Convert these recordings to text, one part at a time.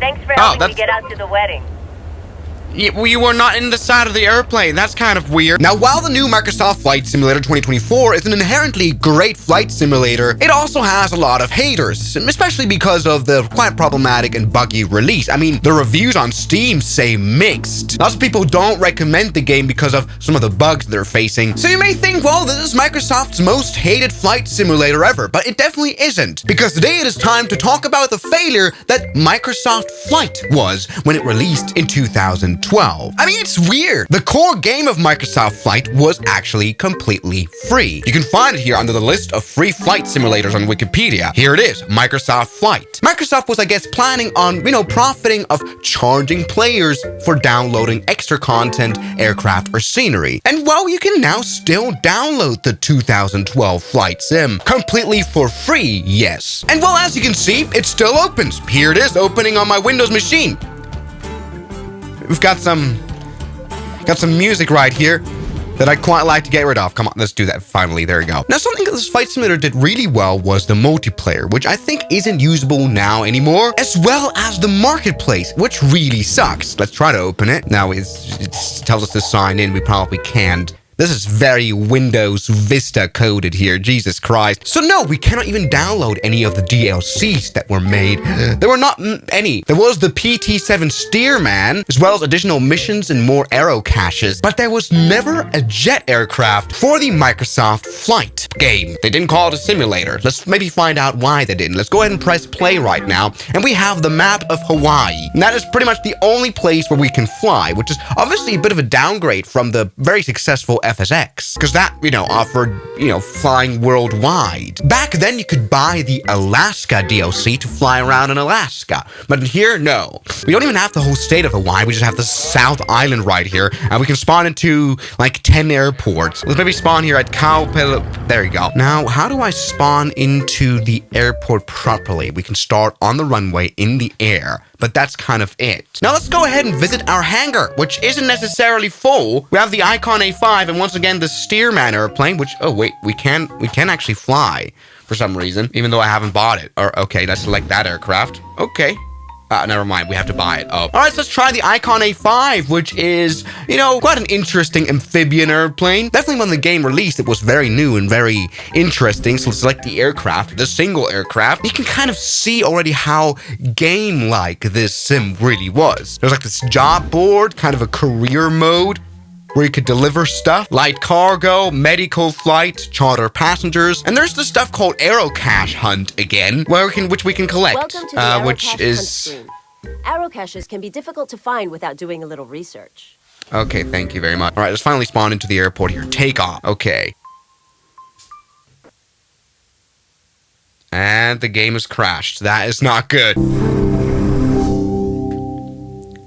Thanks for helping me get out to the wedding. We were not in the side of the airplane. That's kind of weird. Now, while the new Microsoft Flight Simulator 2024 is an inherently great flight simulator, it also has a lot of haters, especially because of the quite problematic and buggy release. I mean, the reviews on Steam say mixed. Lots of people don't recommend the game because of some of the bugs they're facing. So you may think, well, this is Microsoft's most hated flight simulator ever, but it definitely isn't. Because today it is time to talk about the failure that Microsoft Flight was when it released in 2012. I mean, it's weird. The core game of Microsoft Flight was actually completely free. You can find it here under the list of free flight simulators on Wikipedia. Here it is, Microsoft Flight. Microsoft was, I guess, planning on, profiting of charging players for downloading extra content, aircraft, or scenery. And well, you can now still download the 2012 Flight Sim completely for free, yes. And well, as you can see, it still opens. Here it is, opening on my Windows machine. We've got some music right here that I'd quite like to get rid of. Come on, let's do that finally. There we go. Now, something that this flight simulator did really well was the multiplayer, which I think isn't usable now anymore, as well as the marketplace, which really sucks. Let's try to open it. Now, it tells us to sign in. We probably can't. This is very Windows Vista coded here, Jesus Christ. So no, we cannot even download any of the DLCs that were made. There were not any. There was the PT-7 Steerman, as well as additional missions and more aero caches, but there was never a jet aircraft for the Microsoft Flight game. They didn't call it a simulator. Let's maybe find out why they didn't. Let's go ahead and press play right now, and we have the map of Hawaii. And that is pretty much the only place where we can fly, which is obviously a bit of a downgrade from the very successful FSX, because that, offered, flying worldwide. Back then, you could buy the Alaska DLC to fly around in Alaska, but in here, no. We don't even have the whole state of Hawaii. We just have the South Island right here, and we can spawn into, 10 airports. Let's maybe spawn here at Kaupela. There you go. Now, how do I spawn into the airport properly? We can start on the runway in the air, but that's kind of it. Now let's go ahead and visit our hangar, which isn't necessarily full. We have the Icon A5 and once again the Steerman airplane, which, oh wait, we can actually fly for some reason, even though I haven't bought it. Or okay, let's select that aircraft. Okay. Never mind, we have to buy it. Oh. All right, so let's try the Icon A5, which is, quite an interesting amphibian airplane. Definitely when the game released, it was very new and very interesting. So let's select the aircraft, the single aircraft. You can kind of see already how game-like this sim really was. There's this job board, kind of a career mode, where you could deliver stuff, light cargo, medical flight, charter passengers, and there's the stuff called Aero Cache Hunt again, which we can collect. Welcome to the Aero Cache Hunt screen. Aero caches can be difficult to find without doing a little research. Okay, thank you very much. All right, let's finally spawn into the airport here. Take off. Okay. And the game has crashed. That is not good.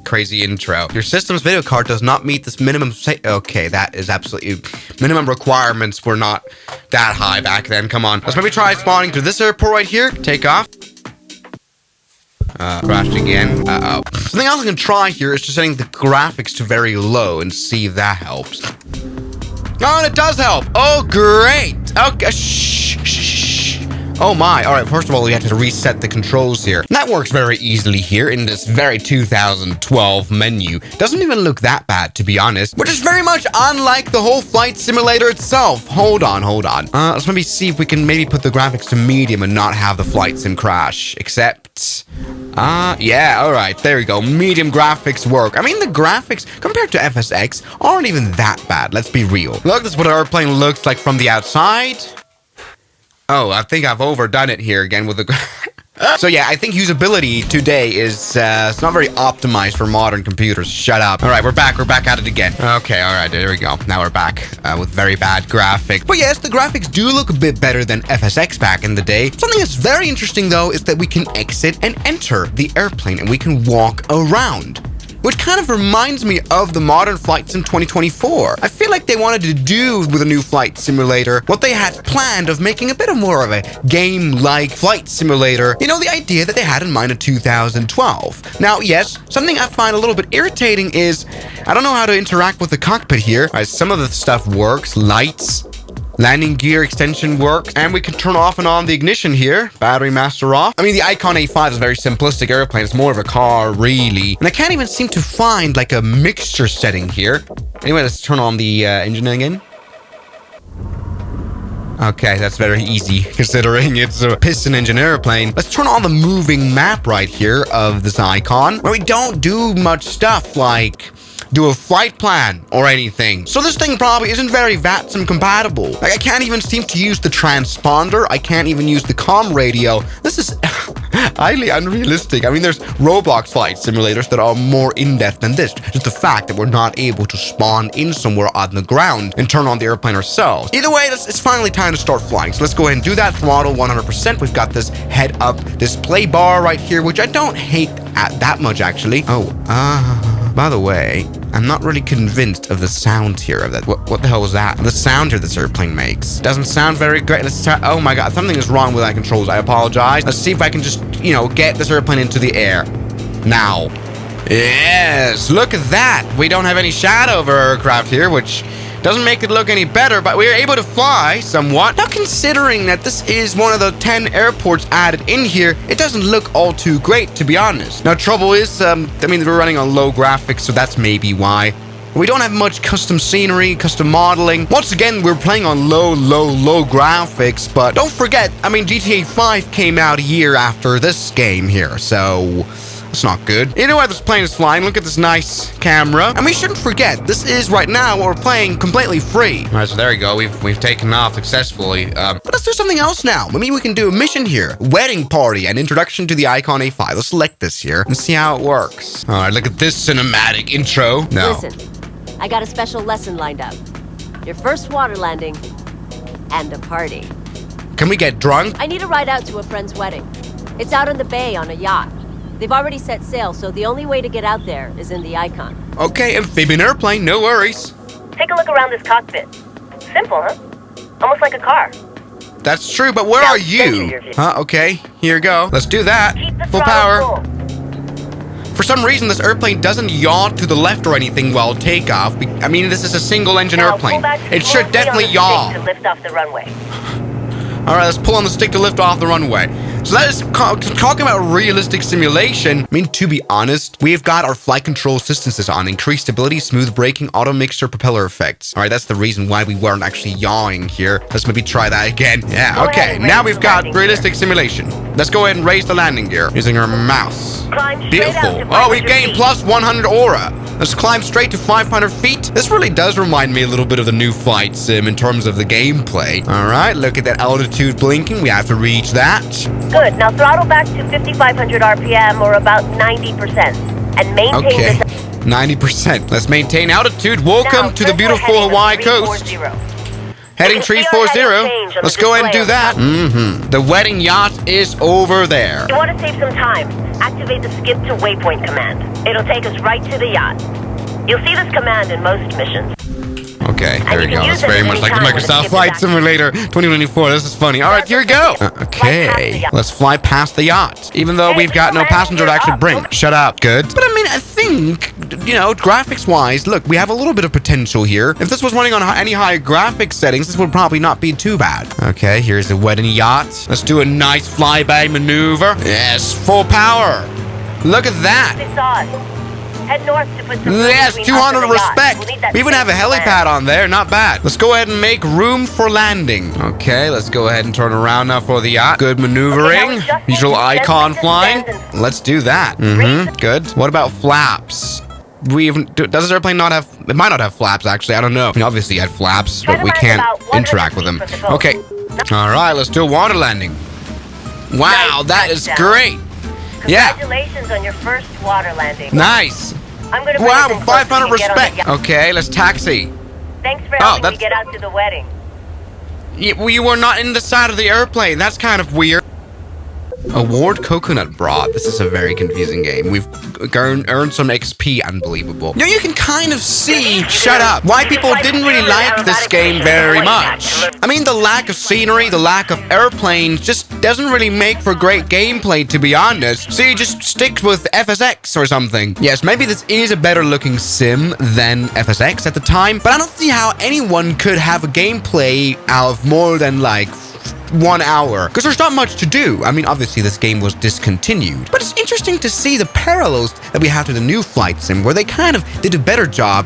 Crazy intro. Your system's video card does not meet this minimum okay, that is absolutely minimum requirements were not that high back then. Come on. Let's maybe try spawning to this airport right here. Take off. Crashed again. Uh-oh. Something else I can try here is just setting the graphics to very low and see if that helps. Oh, and it does help. Oh, great. Okay. Shh. Oh my, alright, first of all, we have to reset the controls here. That works very easily here in this very 2012 menu. Doesn't even look that bad, to be honest, which is very much unlike the whole flight simulator itself. Hold on. Let's maybe see if we can maybe put the graphics to medium and not have the flight sim crash, except... yeah, alright, there we go. Medium graphics work. I mean, the graphics, compared to FSX, aren't even that bad, let's be real. Look, this is what our airplane looks like from the outside. Oh, I think I've overdone it here again with the... So yeah, I think usability today is it's not very optimized for modern computers. Shut up. All right, we're back at it again. Okay, all right, there we go. Now we're back with very bad graphics. But yes, the graphics do look a bit better than FSX back in the day. Something that's very interesting though is that we can exit and enter the airplane and we can walk around, which kind of reminds me of the modern Flight Sim 2024. I feel like they wanted to do with a new flight simulator what they had planned of making a bit of more of a game-like flight simulator. The idea that they had in mind in 2012. Now, yes, something I find a little bit irritating is I don't know how to interact with the cockpit here. Some of the stuff works, lights, Landing gear extension works, and we can turn off and on the ignition here. Battery master off. I mean, the Icon A5 is a very simplistic airplane. It's more of a car, really. And I can't even seem to find like a mixture setting here. Anyway, let's turn on the engine again. Okay, that's very easy considering it's a piston engine airplane. Let's turn on the moving map right here of this Icon, where we don't do much stuff like do a flight plan or anything. So this thing probably isn't very VATSIM compatible. Like, I can't even seem to use the transponder. I can't even use the comm radio. This is highly unrealistic. I mean, there's Roblox flight simulators that are more in-depth than this. Just the fact that we're not able to spawn in somewhere on the ground and turn on the airplane ourselves. Either way, it's finally time to start flying. So let's go ahead and do that. Throttle 100%. We've got this head-up display bar right here, which I don't hate that much, actually. By the way, I'm not really convinced of the sound here of that. What the hell was that? The sound here this airplane makes doesn't sound very great. Let's try. Oh my god, something is wrong with that controls. I apologize. Let's see if I can just, get this airplane into the air. Now. Yes, look at that. We don't have any shadow of our aircraft here, which doesn't make it look any better, but we are able to fly somewhat. Now, considering that this is one of the 10 airports added in here, it doesn't look all too great, to be honest. Now, trouble is, we're running on low graphics, so that's maybe why. We don't have much custom scenery, custom modeling. Once again, we're playing on low graphics, but don't forget, GTA 5 came out a year after this game here, so it's not good. Either way, this plane is flying. Look at this nice camera. And we shouldn't forget, this is right now what we're playing completely free. All right, so there we go. We've taken off successfully. But let's do something else now. We can do a mission here. Wedding party and introduction to the Icon A5. Let's select this here and see how it works. All right, look at this cinematic intro. No. Listen, I got a special lesson lined up. Your first water landing and a party. Can we get drunk? I need a ride out to a friend's wedding. It's out on the bay on a yacht. They've already set sail, so the only way to get out there is in the Icon. Okay, amphibian airplane, no worries. Take a look around this cockpit. Simple, huh? Almost like a car. That's true, but where are you? Okay, here you go. Let's do that. Keep the Full throttle power. For some reason, this airplane doesn't yaw to the left or anything while takeoff. This is a single-engine airplane. It should definitely yaw. To lift off the runway. All right, let's pull on the stick to lift off the runway. So that is talking about realistic simulation. To be honest, we've got our flight control systems on. Increased stability, smooth braking, auto mixture, propeller effects. All right, that's the reason why we weren't actually yawing here. Let's maybe try that again. Yeah, okay. Now we've got realistic simulation. Let's go ahead and raise the landing gear using our mouse. Beautiful. Oh, we've gained plus 100 aura. Let's climb straight to 500 feet. This really does remind me a little bit of the new flight sim in terms of the gameplay. All right, look at that altitude blinking. We have to reach that. Good. Now throttle back to 5,500 RPM or about 90%. And maintain this. 90%. Let's maintain altitude. Welcome to the beautiful Hawaii coast. Heading 340. Let's go ahead and do that. The wedding yacht is over there. You want to save some time? Activate the skip to waypoint command. It'll take us right to the yacht. You'll see this command in most missions. Okay, there we go. That's very much like the Microsoft Flight Simulator 2024. This is funny. All right, here we go. Okay, let's fly past the yacht, even though we've got no passenger to actually bring. Shut up. Good. But I think, graphics-wise, look, we have a little bit of potential here. If this was running on any higher graphics settings, this would probably not be too bad. Okay, here's the wedding yacht. Let's do a nice flyby maneuver. Yes, full power. Look at that. Head north to put some yes, 200 respect. We even have a helipad on there. Not bad. Let's go ahead and make room for landing. Okay, let's go ahead and turn around now for the yacht. Good maneuvering. Visual Icon flying. Let's do that. Good. What about flaps? Does this airplane not have... It might not have flaps, actually. I don't know. Obviously, it had flaps, but we can't interact with them. Okay. All right, let's do a water landing. Wow, that is great. Congratulations on your first water landing. Nice. I'm gonna 500 respect. Okay, let's taxi. Thanks for helping me get out to the wedding. We were not in the side of the airplane. That's kind of weird. Award Coconut Broth. This is a very confusing game. We've earn some XP. Unbelievable. You know, you can kind of see, shut up, why people didn't really like this game very much. I mean, the lack of scenery, the lack of airplanes just doesn't really make for great gameplay, to be honest. So you just stick with FSX or something. Yes, maybe this is a better looking sim than FSX at the time, but I don't see how anyone could have a gameplay out of more than like 1 hour, because there's not much to do. I mean, obviously this game was discontinued, but it's interesting to see the parallels that we have to the new Flight Sim, where they kind of did a better job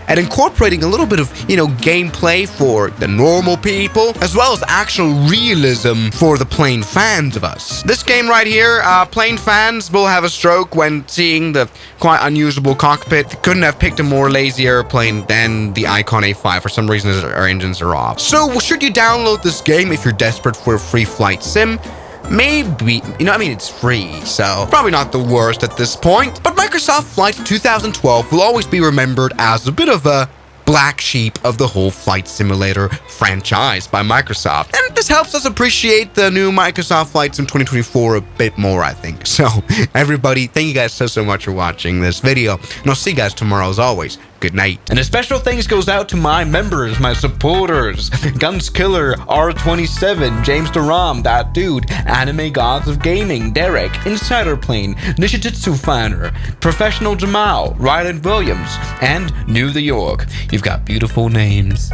at incorporating a little bit of, you know, gameplay for the normal people, as well as actual realism for the plain fans of us. This game right here, plain fans will have a stroke when seeing the quite unusable cockpit. They couldn't have picked a more lazy airplane than the Icon A5. For some reason, our engines are off. So, should you download this game if you're desperate for a free flight sim? Maybe, you know, I mean, it's free, so probably not the worst at this point. But Microsoft Flight 2012 will always be remembered as a bit of a black sheep of the whole flight simulator franchise by Microsoft. And this helps us appreciate the new Microsoft Flight Sim 2024 a bit more, I think. So, everybody, thank you guys so much for watching this video. And I'll see you guys tomorrow as always. Good night. And a special thanks goes out to my members, my supporters, Guns Killer, R27, James Duram, That Dude, Anime Gods of Gaming, Derek, Insider Plane, Nishijutsu Fighter, Professional Jamal, Ryland Williams, and New the York. You've got beautiful names.